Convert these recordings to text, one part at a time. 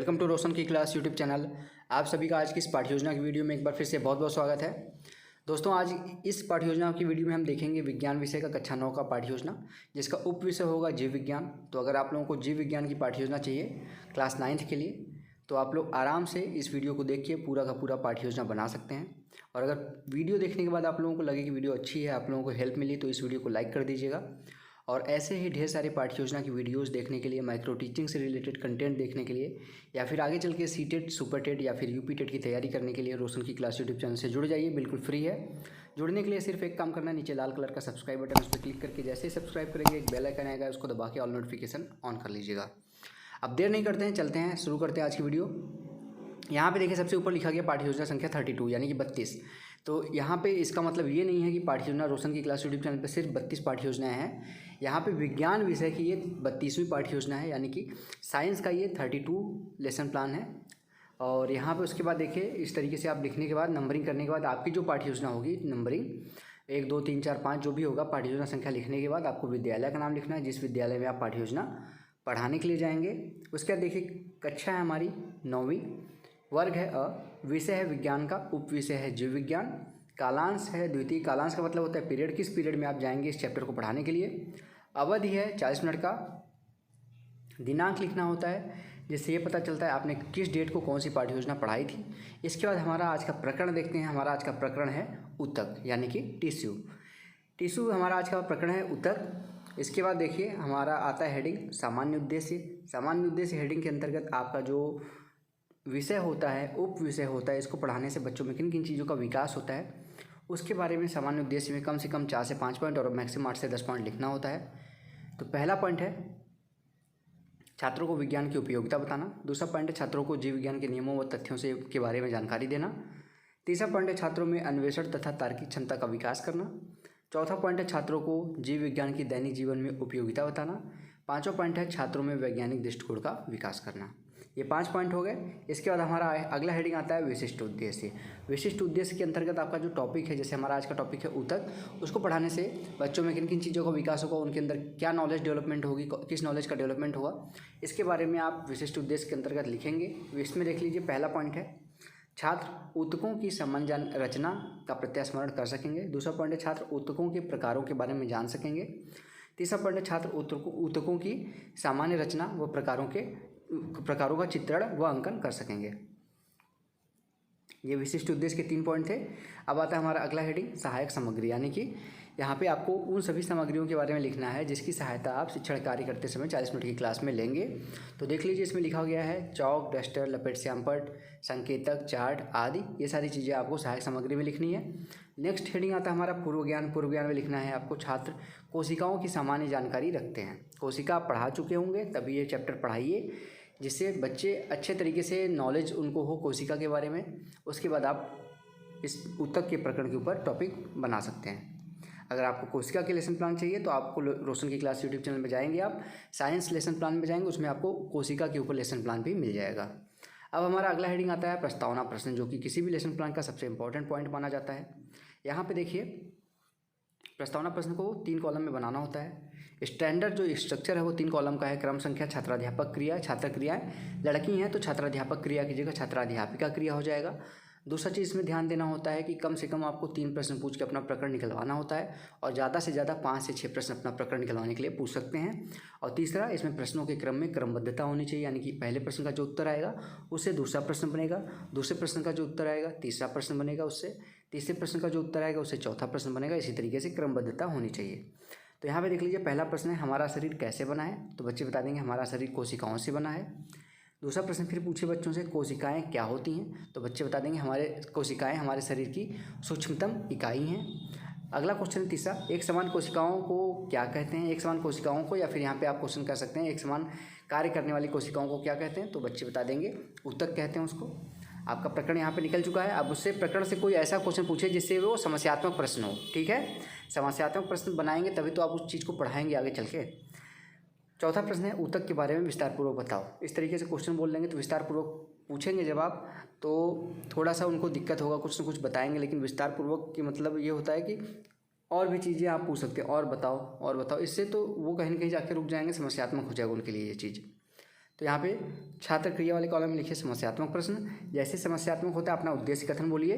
Welcome to रोशन की class YouTube channel. आप सभी का आज की इस पाठ्य योजना की वीडियो में एक बार फिर से बहुत बहुत स्वागत है। दोस्तों, आज इस पाठ्य योजना की वीडियो में हम देखेंगे विज्ञान विषय का कक्षा 9 का पाठ्य योजना, जिसका उप विषय होगा जीव विज्ञान। तो अगर आप लोगों को जीव विज्ञान की पाठ्य योजना चाहिए क्लास 9th के लिए, तो आप लोग आराम से इस वीडियो को देख के पूरा का पूरा पाठ्य योजना बना सकते हैं। और अगर वीडियो देखने के बाद आप लोगों को लगे कि वीडियो अच्छी है, आप लोगों को हेल्प मिली, तो इस वीडियो को लाइक कर दीजिएगा। और ऐसे ही ढेर सारे पाठ्य योजना की वीडियोस देखने के लिए, माइक्रो टीचिंग से रिलेटेड कंटेंट देखने के लिए, या फिर आगे चल के सीटेट, सुपर टेट या फिर यूपी टेट की तैयारी करने के लिए रोशन की क्लास यूट्यूब चैनल से जुड़ जाइए। बिल्कुल फ्री है। जुड़ने के लिए सिर्फ एक काम करना है, नीचे लाल कलर का सब्सक्राइब बटन, उस पर क्लिक करके जैसे ही सब्सक्राइब करेंगे एक बेल आइकन आएगा, उसको दबा के ऑल नोटिफिकेशन ऑन कर लीजिएगा। अब देर नहीं करते हैं, चलते हैं, शुरू करते हैं आज की वीडियो। यहाँ पे देखिए सबसे ऊपर लिखा गया पाठ्य योजना संख्या 32 यानी कि 32। तो यहाँ पे इसका मतलब ये नहीं है कि पाठ्य योजना रोशन की क्लास यूट्यूब चैनल पे सिर्फ 32 पाठ्य योजनाएं हैं। यहाँ पे विज्ञान विषय की ये 32वीं पाठ्य योजना है, यानी कि साइंस का ये 32 लेसन प्लान है। और यहाँ पे उसके बाद देखिए इस तरीके से आप लिखने के बाद, नंबरिंग करने के बाद आपकी जो पाठ्य योजना होगी, नंबरिंग 1 2 3 4 5 जो भी होगा, पाठ्य योजना संख्या लिखने के बाद आपको विद्यालय का नाम लिखना है, जिस विद्यालय में आप पाठ्य योजना पढ़ाने के लिए जाएंगे। उसके बाद देखिए कक्षा है हमारी 9वीं, वर्ग है अ, विषय है विज्ञान का, उप विषय है जीव विज्ञान, कालांश है द्वितीय। कालांश का मतलब होता है पीरियड, किस पीरियड में आप जाएंगे इस चैप्टर को पढ़ाने के लिए। अवधि है 40 मिनट का। दिनांक लिखना होता है, जिससे ये पता चलता है आपने किस डेट को कौन सी पाठ्य योजना पढ़ाई थी। इसके बाद हमारा आज का प्रकरण देखते हैं। हमारा आज का प्रकरण है ऊतक यानी कि टिश्यू। टिश्यू हमारा आज का प्रकरण है ऊतक। इसके बाद देखिए हमारा आता है हेडिंग सामान्य उद्देश्य। सामान्य उद्देश्य हेडिंग के अंतर्गत आपका जो विषय होता है, उप विषय होता है, इसको पढ़ाने से बच्चों में किन किन चीज़ों का विकास होता है उसके बारे में सामान्य उद्देश्य में कम से कम 4 से 5 पॉइंट और मैक्सिमम 8 से 10 पॉइंट लिखना होता है। तो पहला पॉइंट है छात्रों को विज्ञान की उपयोगिता बताना। दूसरा पॉइंट है छात्रों को जीव विज्ञान के नियमों व तथ्यों से के बारे में जानकारी देना। तीसरा पॉइंट है छात्रों में अन्वेषण तथा तार्किक क्षमता का विकास करना। चौथा पॉइंट है छात्रों को जीव विज्ञान की दैनिक जीवन में उपयोगिता बताना। पाँचवा पॉइंट है छात्रों में वैज्ञानिक दृष्टिकोण का विकास करना। ये 5 पॉइंट हो गए। इसके बाद हमारा अगला हेडिंग आता है विशिष्ट उद्देश्य। विशिष्ट उद्देश्य के अंतर्गत आपका जो टॉपिक है, जैसे हमारा आज का टॉपिक है ऊतक, उसको पढ़ाने से बच्चों में किन किन चीज़ों का विकास होगा, उनके अंदर क्या नॉलेज डेवलपमेंट होगी, किस नॉलेज का डेवलपमेंट होगा, इसके बारे में आप विशिष्ट उद्देश्य के अंतर्गत लिखेंगे। इसमें देख लीजिए पहला पॉइंट है छात्र ऊतकों की सामान्य रचना का प्रत्यास्मरण कर सकेंगे। दूसरा पॉइंट है छात्र ऊतकों के प्रकारों के बारे में जान सकेंगे। तीसरा पॉइंट है छात्र ऊतकों की सामान्य रचना व प्रकारों का चित्रण व अंकन कर सकेंगे। ये विशिष्ट उद्देश्य के 3 पॉइंट थे। अब आता है हमारा अगला हेडिंग सहायक सामग्री, यानी कि यहाँ पे आपको उन सभी सामग्रियों के बारे में लिखना है जिसकी सहायता आप शिक्षण कार्य करते समय 40 मिनट की क्लास में लेंगे। तो देख लीजिए इसमें लिखा गया है चौक, डस्टर, लपेट श्यामपट्ट, संकेतक, चार्ट आदि, ये सारी चीज़ें आपको सहायक सामग्री में लिखनी है। नेक्स्ट हेडिंग आता है हमारा पूर्व ज्ञान। पूर्व ज्ञान में लिखना है आपको छात्र कोशिकाओं की सामान्य जानकारी रखते हैं। कोशिका आप पढ़ा चुके होंगे, तभी ये चैप्टर पढ़ाइए, जिससे बच्चे अच्छे तरीके से नॉलेज उनको हो कोशिका के बारे में। उसके बाद आप इस ऊतक के प्रकरण के ऊपर टॉपिक बना सकते हैं। अगर आपको कोशिका के लेसन प्लान चाहिए तो आपको रोशन की क्लास यूट्यूब चैनल में जाएंगे, आप साइंस लेसन प्लान में जाएंगे, उसमें आपको कोशिका के ऊपर लेसन प्लान भी मिल जाएगा। अब हमारा अगला हेडिंग आता है प्रस्तावना प्रश्न, जो कि किसी भी लेसन प्लान का सबसे इंपॉर्टेंट पॉइंट माना जाता है। यहाँ पे देखिए प्रस्तावना प्रश्न को 3 कॉलम में बनाना होता है। स्टैंडर्ड जो स्ट्रक्चर है वो 3 कॉलम का है। क्रम संख्या, छात्राध्यापक क्रिया, छात्र क्रियाएं। लड़की हैं तो छात्राध्यापक क्रिया की जगह छात्राध्यापिका क्रिया हो जाएगा। दूसरा चीज़ इसमें ध्यान देना होता है कि कम से कम आपको 3 प्रश्न पूछ के अपना प्रकरण निकलवाना होता है, और ज़्यादा से ज़्यादा 5 से 6 प्रश्न अपना प्रकरण निकलवाने के लिए पूछ सकते हैं। और तीसरा, इसमें प्रश्नों के क्रम में क्रमबद्धता होनी चाहिए, यानी कि पहले प्रश्न का जो उत्तर आएगा उससे दूसरा प्रश्न बनेगा, दूसरे प्रश्न का जो उत्तर आएगा तीसरा प्रश्न बनेगा, उससे तीसरे प्रश्न का जो उत्तर आएगा उससे चौथा प्रश्न बनेगा। इसी तरीके से क्रमबद्धता होनी चाहिए। तो यहाँ पे देख लीजिए पहला प्रश्न है हमारा शरीर कैसे बना है, तो बच्चे बता देंगे हमारा शरीर कोशिकाओं से बना है। दूसरा प्रश्न फिर पूछे बच्चों से कोशिकाएं क्या होती हैं, तो बच्चे बता देंगे हमारे कोशिकाएं हमारे शरीर की सूक्ष्मतम इकाई हैं। अगला क्वेश्चन है तीसरा, एक समान कोशिकाओं को क्या कहते हैं। एक समान कोशिकाओं को, या फिर यहाँ पे आप क्वेश्चन कर सकते हैं एक समान कार्य करने वाली कोशिकाओं को क्या कहते हैं, तो बच्चे बता देंगे ऊतक कहते हैं उसको। आपका प्रकरण यहाँ पे निकल चुका है। अब उससे प्रकरण से कोई ऐसा क्वेश्चन पूछे जिससे वो समस्यात्मक प्रश्न हो, ठीक है। समस्यात्मक प्रश्न बनाएंगे तभी तो आप उस चीज़ को पढ़ाएंगे आगे चल के। चौथा प्रश्न है ऊतक के बारे में विस्तारपूर्वक बताओ। इस तरीके से क्वेश्चन बोल लेंगे तो विस्तारपूर्वक पूछेंगे जब आप, तो थोड़ा सा उनको दिक्कत होगा, कुछ ना कुछ बताएंगे, लेकिन विस्तारपूर्वक की मतलब ये होता है कि और भी चीज़ें आप पूछ सकते हैं, और बताओ और बताओ। इससे तो वो कहीं ना कहीं जाके रुक जाएंगे, समस्यात्मक हो जाएगा उनके लिए ये चीज़। तो यहाँ पे छात्र क्रिया वाले कॉलम में लिखिए समस्यात्मक प्रश्न। जैसे समस्यात्मक होता है अपना उद्देश्य कथन बोलिए।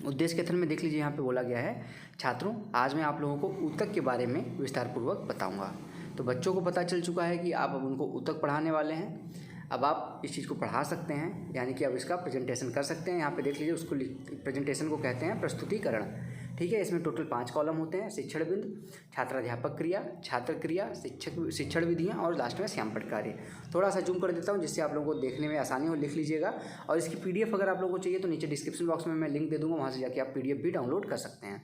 उद्देश्य कथन में देख लीजिए यहाँ पे बोला गया है, छात्रों आज मैं आप लोगों को ऊतक के बारे में विस्तारपूर्वक बताऊंगा। तो बच्चों को पता चल चुका है कि आप अब उनको ऊतक पढ़ाने वाले हैं। अब आप इस चीज़ को पढ़ा सकते हैं, यानी कि अब इसका प्रेजेंटेशन कर सकते हैं। यहाँ पे देख लीजिए, उसको प्रेजेंटेशन को कहते हैं प्रस्तुतिकरण। ठीक है, इसमें टोटल 5 कॉलम होते हैं, शिक्षण बिंदु, छात्राध्यापक क्रिया, छात्र क्रिया, शिक्षण विधियाँ और लास्ट में श्यामपट्ट कार्य। थोड़ा सा जूम कर देता हूँ जिससे आप लोगों को देखने में आसानी हो, लिख लीजिएगा। और इसकी PDF अगर आप लोगों को चाहिए तो नीचे डिस्क्रिप्शन बॉक्स में मैं लिंक दे दूँगा, वहाँ से जाके आप PDF भी डाउनलोड कर सकते हैं।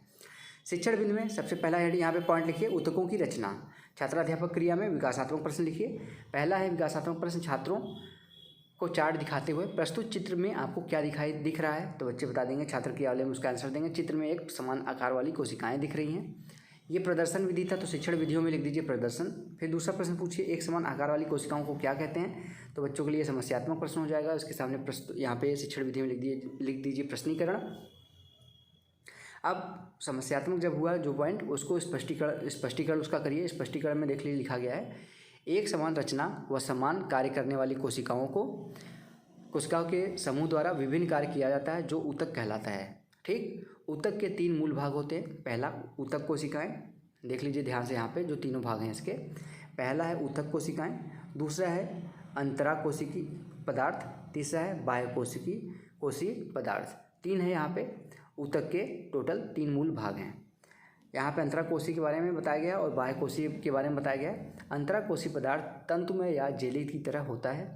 शिक्षण बिंदु में सबसे पहला हेड यहाँ पे पॉइंट लिखिए, ऊतकों की रचना। छात्राध्यापक क्रिया में विकासात्मक प्रश्न लिखिए। पहला है विकासात्मक प्रश्न, छात्रों को चार्ट दिखाते हुए प्रस्तुत चित्र में आपको क्या दिख रहा है। तो बच्चे बता देंगे, छात्र क्रिया वाले में उसका आंसर देंगे। चित्र में एक समान आकार वाली कोशिकाएं दिख रही हैं। ये प्रदर्शन विधि था, तो शिक्षण विधियों में लिख दीजिए प्रदर्शन। फिर दूसरा प्रश्न पूछिए, एक समान आकार वाली कोशिकाओं को क्या कहते हैं। तो बच्चों के लिए समस्यात्मक प्रश्न हो जाएगा। उसके सामने यहाँ पे शिक्षण विधि में लिख दीजिए प्रश्नीकरण। अब समस्यात्मक जब हुआ जो पॉइंट, उसको स्पष्टीकरण उसका करिए। स्पष्टीकरण में देख लीजिए लिखा गया है, एक समान रचना व समान कार्य करने वाली कोशिकाओं के समूह द्वारा विभिन्न कार्य किया जाता है जो ऊतक कहलाता है। ठीक, ऊतक के 3 मूल भाग होते हैं। पहला ऊतक कोशिकाएं, देख लीजिए ध्यान से यहाँ पे जो तीनों भाग हैं इसके। पहला है ऊतक कोशिकाएं, दूसरा है अंतराकोशिकी पदार्थ, तीसरा है बाह्य कोशिकीय पदार्थ। 3 है यहाँ पे ऊतक के, टोटल 3 मूल भाग हैं। यहाँ पे अंतराकोशी के बारे में बताया गया और बाह्य कोशी के बारे में बताया गया। अंतराकोशी पदार्थ तंतुमय या जेली की तरह होता है।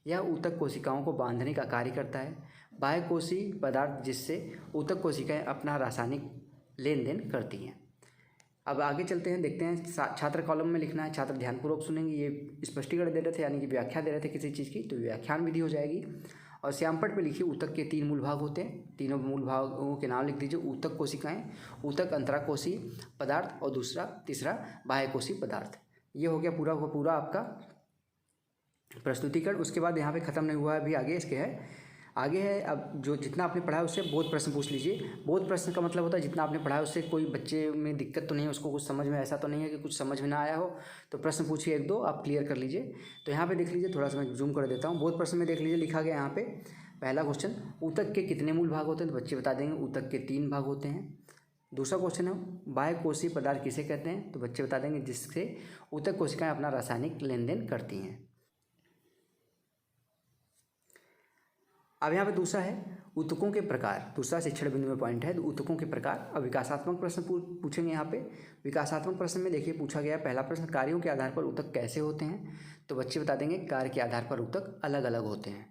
यह ऊतक कोशिकाओं को बांधने का कार्य करता है। बाह्य कोशी पदार्थ जिससे ऊतक कोशिकाएं अपना रासायनिक लेन देन करती हैं। अब आगे चलते हैं, देखते हैं। छात्र कॉलम में लिखना है, छात्र ध्यानपूर्वक सुनेंगे। ये स्पष्टीकरण दे रहे थे, यानी कि व्याख्या दे रहे थे किसी चीज़ की, तो व्याख्यान विधि हो जाएगी। और श्यामपट्ट पे लिखिए, ऊतक के 3 मूल भाग होते हैं। तीनों मूल भागों के नाम लिख दीजिए, ऊतक कोशिकाएं, ऊतक अंतराकोशी पदार्थ और तीसरा बाह्य कोशी पदार्थ। ये हो गया पूरा आपका प्रस्तुतिकरण। उसके बाद यहाँ पे ख़त्म नहीं हुआ है, अभी आगे है। अब जो जितना आपने पढ़ा है उससे बोध प्रश्न पूछ लीजिए। बोध प्रश्न का मतलब होता है जितना आपने पढ़ा है उससे कोई बच्चे में दिक्कत तो नहीं है, उसको कुछ समझ में ऐसा तो नहीं है कि कुछ समझ में ना आया हो, तो प्रश्न पूछिए 1-2 आप क्लियर कर लीजिए। तो यहाँ पे देख लीजिए, थोड़ा सा मैं जूम कर देता हूँ। बोध प्रश्न में देख लीजिए लिखा गया यहाँ पे, पहला क्वेश्चन, ऊतक के कितने मूल भाग होते हैं। तो बच्चे बता देंगे ऊतक के 3 भाग होते हैं। दूसरा क्वेश्चन है, बाह्य कोशी पदार्थ किसे कहते हैं। तो बच्चे बता देंगे जिससे ऊतक कोशिकाएं अपना रासायनिक लेन देन करती हैं। अब यहाँ पे दूसरा है ऊतकों के प्रकार। दूसरा शिक्षण बिंदु में पॉइंट है, ऊतकों के प्रकार। अब विकासात्मक प्रश्न पूछेंगे यहाँ पे। विकासात्मक प्रश्न में देखिए पूछा गया, पहला प्रश्न, कार्यों के आधार पर ऊतक कैसे होते हैं। तो बच्चे बता देंगे कार्य के आधार पर ऊतक अलग अलग होते हैं।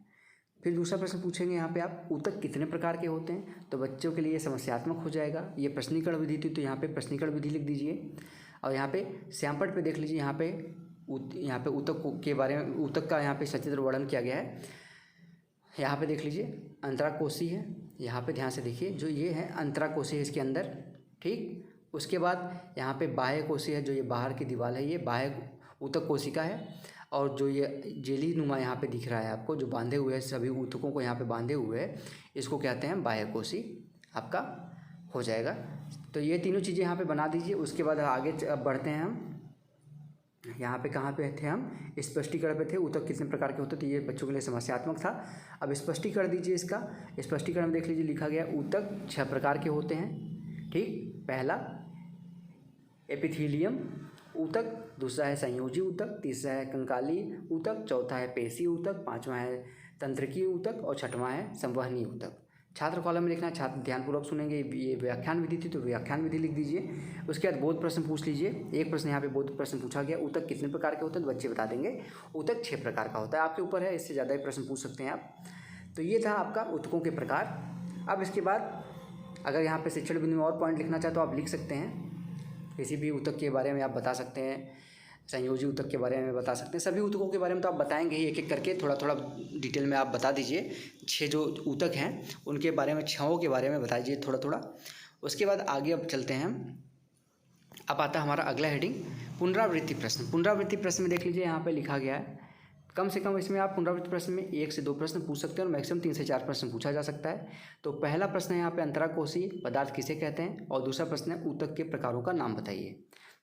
फिर दूसरा प्रश्न पूछेंगे यहाँ पे आप, ऊतक कितने प्रकार के होते हैं। तो बच्चों के लिए समस्यात्मक हो जाएगा। ये प्रश्नीकरण विधि थी, तो यहाँ पे प्रश्नीकरण विधि लिख दीजिए। और यहाँ पे श्यामपट्ट पे देख लीजिए, यहाँ पे ऊतक के बारे में, ऊतक का यहाँ पे सचित्र वर्णन किया गया है। यहाँ पे देख लीजिए अंतराकोशी है, यहाँ पे ध्यान से देखिए, जो ये है अंतराकोशी है इसके अंदर। ठीक, उसके बाद यहाँ पे बाह्य कोशी है, जो ये बाहर की दीवार है, ये बाह्य ऊतक कोशिका है। और जो ये जेली नुमा यहाँ पे दिख रहा है आपको, जो बांधे हुए हैं, सभी ऊतकों को यहाँ पे बांधे हुए है, इसको कहते हैं बाह्य कोशी आपका हो जाएगा। तो ये तीनों चीज़ें यहाँ पे बना दीजिए। उसके बाद आगे बढ़ते हैं हम। यहाँ पे कहाँ पे थे हम, स्पष्टीकरण पे थे, ऊतक कितने प्रकार के होते थे। ये बच्चों के लिए समस्यात्मक था। अब स्पष्टीकरण दीजिए इसका। स्पष्टीकरण में देख लीजिए लिखा गया, ऊतक 6 प्रकार के होते हैं। ठीक, पहला एपिथेलियम ऊतक, दूसरा है संयोजी ऊतक, तीसरा है कंकाली ऊतक, चौथा है पेशी ऊतक, 5वां है तंत्रिकीय ऊतक और 6वां है संवहनी ऊतक। छात्र कॉलम में लिखना, छात्र ध्यानपूर्वक सुनेंगे। ये व्याख्यान विधि थी, तो व्याख्यान विधि लिख दीजिए। उसके बाद बोध प्रश्न पूछ लीजिए। एक प्रश्न यहाँ पे बोध प्रश्न पूछा गया, ऊतक कितने प्रकार के होते हैं। तो बच्चे बता देंगे ऊतक 6 प्रकार का होता है। आपके ऊपर है, इससे ज़्यादा ही प्रश्न पूछ सकते हैं आप। तो ये था आपका ऊतकों के प्रकार। अब इसके बाद अगर यहाँ पे शिक्षण बिंदु में और पॉइंट लिखना चाहे तो आप लिख सकते हैं। किसी भी ऊतक के बारे में आप बता सकते हैं, संयोजी ऊतक के बारे में बता सकते हैं। सभी ऊतकों के बारे में तो आप बताएंगे ही, एक एक करके थोड़ा थोड़ा डिटेल में आप बता दीजिए। 6 जो ऊतक हैं उनके बारे में, 6 के बारे में बता दीजिए थोड़ा थोड़ा। उसके बाद आगे अब चलते हैं। अब आता है हमारा अगला हेडिंग, पुनरावृत्ति प्रश्न। पुनरावृत्ति प्रश्न में देख लीजिए यहाँ पे लिखा गया है, कम से कम इसमें आप पुनरावृत्ति प्रश्न में 1 से 2 प्रश्न पूछ सकते हैं और मैक्सिमम 3 से 4 प्रश्न पूछा जा सकता है। तो पहला प्रश्न है यहाँ पे, अंतराकोशी पदार्थ किसे कहते हैं। और दूसरा प्रश्न है, ऊतक के प्रकारों का नाम बताइए।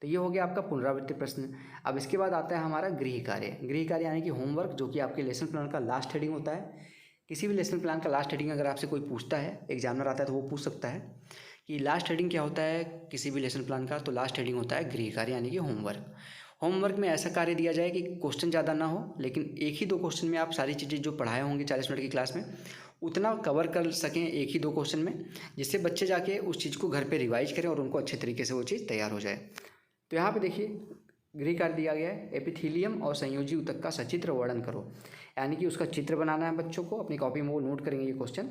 तो ये हो गया आपका पुनरावृत्ति प्रश्न। अब इसके बाद आता है हमारा गृह कार्य। गृह कार्य यानी कि होमवर्क, जो कि आपके लेसन प्लान का लास्ट हेडिंग होता है। किसी भी लेसन प्लान का लास्ट हेडिंग अगर आपसे कोई पूछता है, एग्जामिनर आता है तो वो पूछ सकता है कि लास्ट हेडिंग क्या होता है किसी भी लेसन प्लान का। तो लास्ट हेडिंग होता है गृह कार्य यानी कि होमवर्क। होमवर्क में ऐसा कार्य दिया जाए कि क्वेश्चन ज़्यादा ना हो, लेकिन एक ही 2 क्वेश्चन में आप सारी चीज़ें जो पढ़ाए होंगे 40 मिनट की क्लास में उतना कवर कर सकें एक ही 2 क्वेश्चन में, जिससे बच्चे जाके उस चीज़ को घर पे रिवाइज करें और उनको अच्छे तरीके से वो चीज़ तैयार हो जाए। तो यहाँ पे देखिए गृह कार्य दिया गया है, एपिथीलियम और संयोजी ऊतक का सचित्र वर्णन करो। यानी कि उसका चित्र बनाना है बच्चों को, अपनी कॉपी में वो नोट करेंगे ये क्वेश्चन।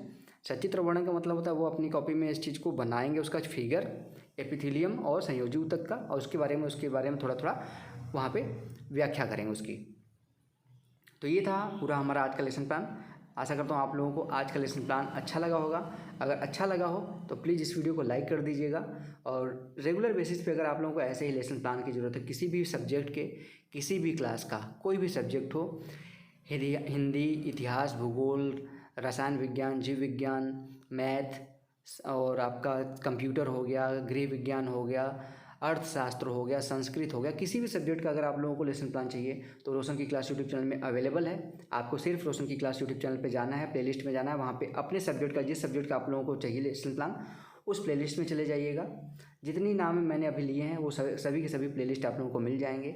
सचित्र वर्णन का मतलब होता है वो अपनी कॉपी में इस चीज़ को बनाएंगे, उसका फिगर एपिथीलियम और संयोजी ऊतक का, और उसके बारे में थोड़ा थोड़ा वहाँ पे व्याख्या करेंगे उसकी। तो ये था पूरा हमारा आज का लेसन प्लान। आशा करता हूँ आप लोगों को आज का लेसन प्लान अच्छा लगा होगा। अगर अच्छा लगा हो तो प्लीज़ इस वीडियो को लाइक कर दीजिएगा, और रेगुलर बेसिस पे अगर आप लोगों को ऐसे ही लेसन प्लान की ज़रूरत है किसी भी सब्जेक्ट के, किसी भी क्लास का, कोई भी सब्जेक्ट हो, हिंदी, इतिहास, भूगोल, रसायन विज्ञान, जीव विज्ञान, मैथ, और आपका कंप्यूटर हो गया, गृह विज्ञान हो गया, अर्थशास्त्र हो गया, संस्कृत हो गया, किसी भी सब्जेक्ट का अगर आप लोगों को लेसन प्लान चाहिए तो रोशन की क्लास यूट्यूब चैनल में अवेलेबल है। आपको सिर्फ रोशन की क्लास यूट्यूब चैनल पे जाना है, प्लेलिस्ट में जाना है, वहाँ पे अपने सब्जेक्ट का, जिस सब्जेक्ट का आप लोगों को चाहिए लेसन प्लान, उस प्लेलिस्ट में चले जाइएगा। जितनी नाम मैंने अभी लिए हैं वो सभी के सभी प्लेलिस्ट आप लोगों को मिल जाएंगे,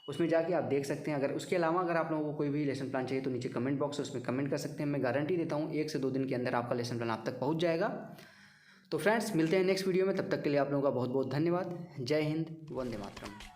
उसमें जाके आप देख सकते हैं। अगर उसके अलावा अगर आप लोगों को कोई भी लेसन प्लान चाहिए तो नीचे कमेंट बॉक्स है, उसमें कमेंट कर सकते हैं। मैं गारंटी देता हूँ 1 से 2 दिन के अंदर आपका लेसन प्लान आप तक पहुँच जाएगा। तो फ्रेंड्स मिलते हैं नेक्स्ट वीडियो में, तब तक के लिए आप लोगों का बहुत बहुत धन्यवाद। जय हिंद, वंदे मातरम।